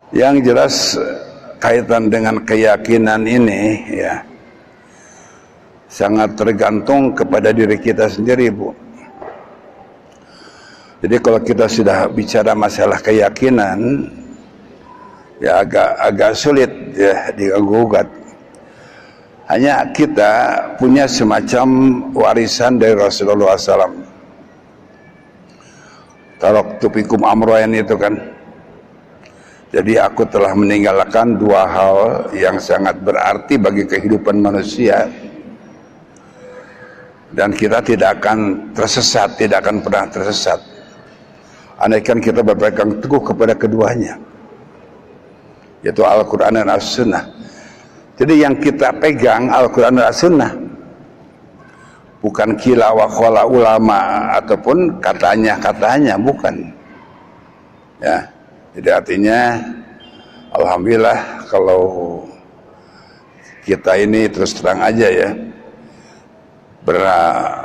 Yang jelas kaitan dengan keyakinan ini ya sangat tergantung kepada diri kita sendiri, Bu. Jadi kalau kita sudah bicara masalah keyakinan ya agak sulit ya diganggu-gugat. Hanya kita punya semacam warisan dari Rasulullah SAW. Taraktu fikum amrayn itu kan. Jadi aku telah meninggalkan dua hal yang sangat berarti bagi kehidupan manusia. Dan kita tidak akan tersesat, tidak akan pernah tersesat. Andaikan kita berpegang teguh kepada keduanya. Yaitu Al-Quran dan As-Sunnah. Jadi yang kita pegang Al-Quran dan As-Sunnah. Bukan kila wa qala ulama ataupun katanya, bukan. Ya. Jadi artinya alhamdulillah kalau kita ini terus terang aja ya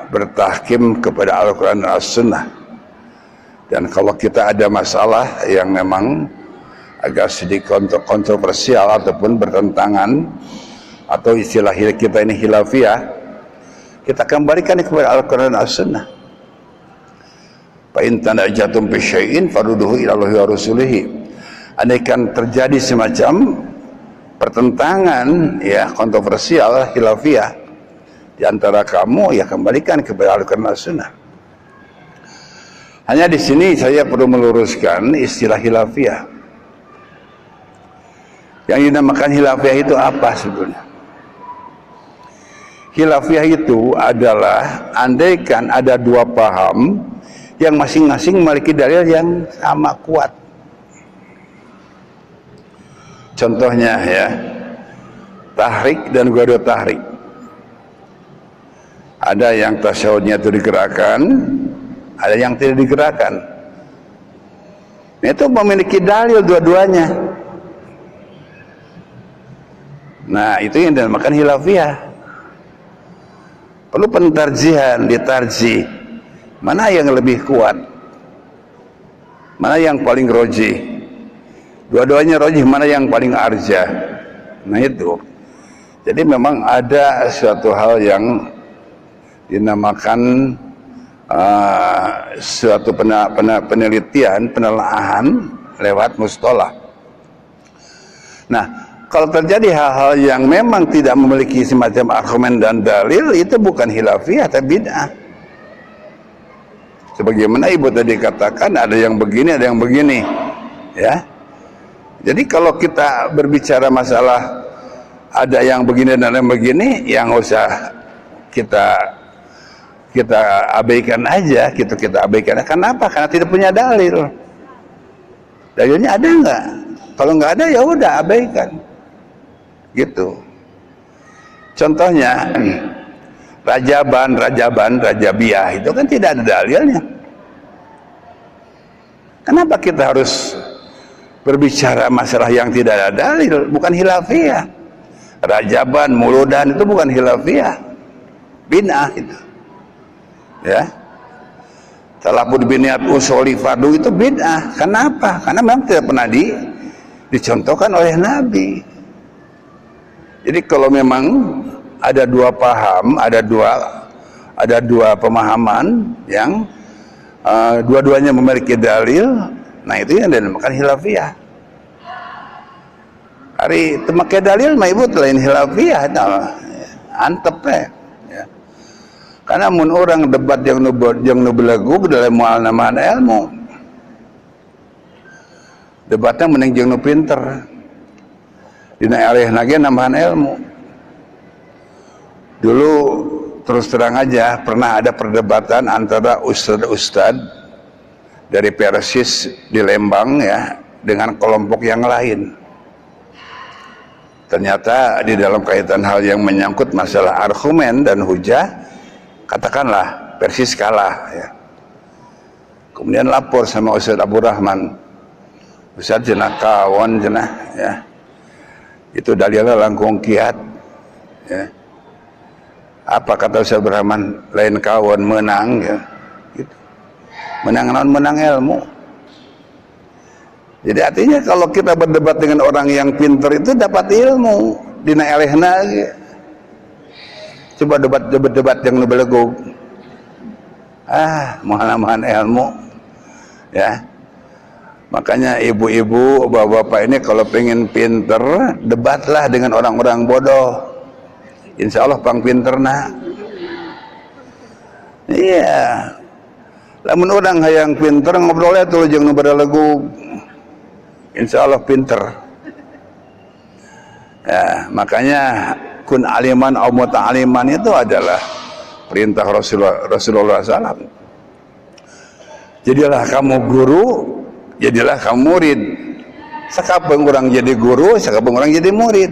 bertahkim kepada Al-Quran dan As-Sunnah. Dan kalau kita ada masalah yang memang agak sedikit kontroversial ataupun bertentangan atau istilah kita ini khilafiyah, kita kembalikan kepada Al-Quran dan As-Sunnah. Fa in tanajatum fi syai'in farudduhu ila Allahi wa rasulihi. Andaikan terjadi semacam pertentangan ya kontroversial khilafiyah di antara kamu, ya kembalikan kepada Al-Quran dan As-Sunnah. Hanya di sini saya perlu meluruskan istilah khilafiyah. Yang dinamakan khilafiyah itu apa sebetulnya? Khilafiyah itu adalah andaikan ada dua paham yang masing-masing memiliki dalil yang sama kuat. Contohnya ya, tahrik dan ghairu tahrik. Ada yang tasyahudnya itu digerakkan, ada yang tidak digerakkan. Itu memiliki dalil dua-duanya. Nah, itu yang dinamakan khilafiyah. Perlu pentarjihan, ditarjih. Mana yang lebih kuat? Mana yang paling rojih? Dua-duanya rojih, mana yang paling arjah? Nah itu. Jadi memang ada suatu hal yang dinamakan suatu penelitian, penelaahan lewat mustalah. Nah, kalau terjadi hal-hal yang memang tidak memiliki semacam argumen dan dalil, itu bukan khilafiyah, tapi bid'ah. Sebagaimana ibu tadi katakan, ada yang begini, ada yang begini, ya. Jadi kalau kita berbicara masalah ada yang begini dan ada yang begini, yang usah kita abaikan aja, kita abaikan. Kenapa? Karena tidak punya dalil. Dalilnya ada nggak? Kalau nggak ada, ya udah abaikan. Gitu. Contohnya rajabiah itu kan tidak ada dalilnya. Kenapa kita harus berbicara masalah yang tidak ada dalil? Bukan khilafiyah. Rajaban, muludan itu bukan khilafiyah, bid'ah itu. Ya. Talabud biniat usuli fardu itu bid'ah. Kenapa? Karena memang tidak pernah dicontohkan oleh Nabi. Jadi kalau memang ada dua paham, ada dua pemahaman yang dua-duanya memiliki dalil, nah itu yang dinamakan khilafiyah. Hari temakai dalil mah ibu lain khilafiyah, antep ya. Karena mun orang debat yang nubelagu dalam mual namaan ilmu, debatnya mending jeung nu pinter. Dina areh nage nambahan ilmu. Dulu terus terang aja pernah ada perdebatan antara ustad dari Persis di Lembang ya dengan kelompok yang lain. Ternyata di dalam kaitan hal yang menyangkut masalah argumen dan hujah, katakanlah Persis kalah ya. Kemudian lapor sama Ustaz Abu Rahman, Ustaz cenah kawan cenah ya. Itu dalilnya langkung kiat ya. Apa kata Ustaz Rahman? Lain kawan menang ya gitu. Menang naon? Menang ilmu. Jadi artinya kalau kita berdebat dengan orang yang pintar itu dapat ilmu dina elehna ge. Coba debat yang nu belegog. Mohon ilmu. Ya. Makanya ibu-ibu, bapak-bapak ini kalau pengen pinter, debatlah dengan orang-orang bodoh. Insya Allah pang pinterna. Iya. Lamun orang hayang pinter ngobrolnya tuh jeung nu belegog. Insya Allah pinter. Ya, makanya kun aliman au muta'aliman itu adalah perintah Rasulullah SAW. Jadilah kamu guru, jadilah kamu murid. Sakapeung orang jadi guru, sakapeung orang jadi murid.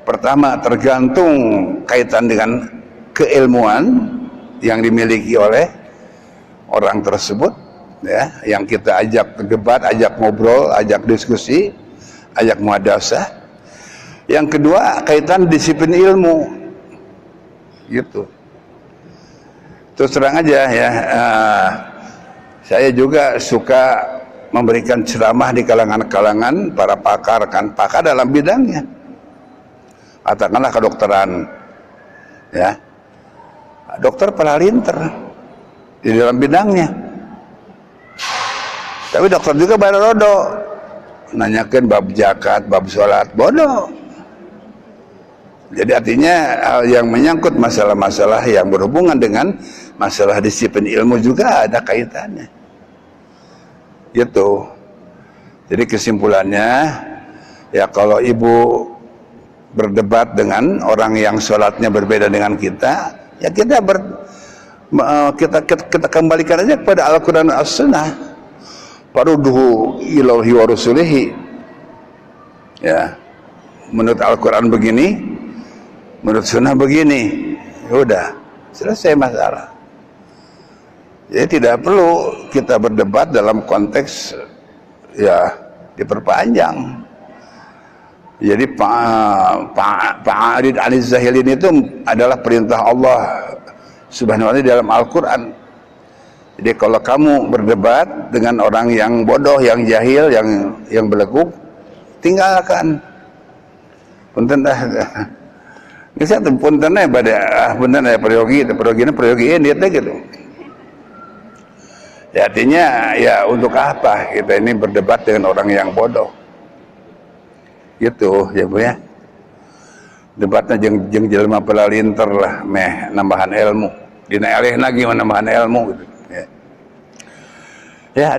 Pertama tergantung kaitan dengan keilmuan yang dimiliki oleh orang tersebut, ya, yang kita ajak debat, ajak ngobrol, ajak diskusi, ajak muhadasah. Yang kedua kaitan disiplin ilmu, gitu. Terus terang aja ya, saya juga suka memberikan ceramah di kalangan-kalangan para pakar, kan pakar dalam bidangnya, katakanlah kedokteran, ya, dokter palalinter di dalam bidangnya. Tapi dokter juga barodo nanyakan bab zakat, bab sholat, bodoh. Jadi artinya yang menyangkut masalah-masalah yang berhubungan dengan masalah disiplin ilmu juga ada kaitannya. Gitu. Jadi kesimpulannya, ya kalau ibu berdebat dengan orang yang sholatnya berbeda dengan kita, ya kita kembalikan aja kepada Al-Quran dan As-Sunnah. Faruduhu ilahi wa rasulihi. Ya, menurut Al-Quran begini, menurut Sunnah begini, udah selesai masalah. Jadi tidak perlu kita berdebat dalam konteks ya diperpanjang. Jadi Fa'arid 'anil zahilin itu adalah perintah Allah Subhanahu wa ta'ala dalam Al-Quran. Jadi kalau kamu berdebat dengan orang yang bodoh, yang jahil, yang beleguk, tinggalkan. Punten dah. Bisa tuh punten pada punten peryogi dia teh gitu. Ya artinya ya untuk apa kita ini berdebat dengan orang yang bodoh? Gitu ya Bu ya. Debatnya jeung jelema palalinter lah meh nambahan ilmu. Dina elehna ge nambahan ilmu gitu. Ya.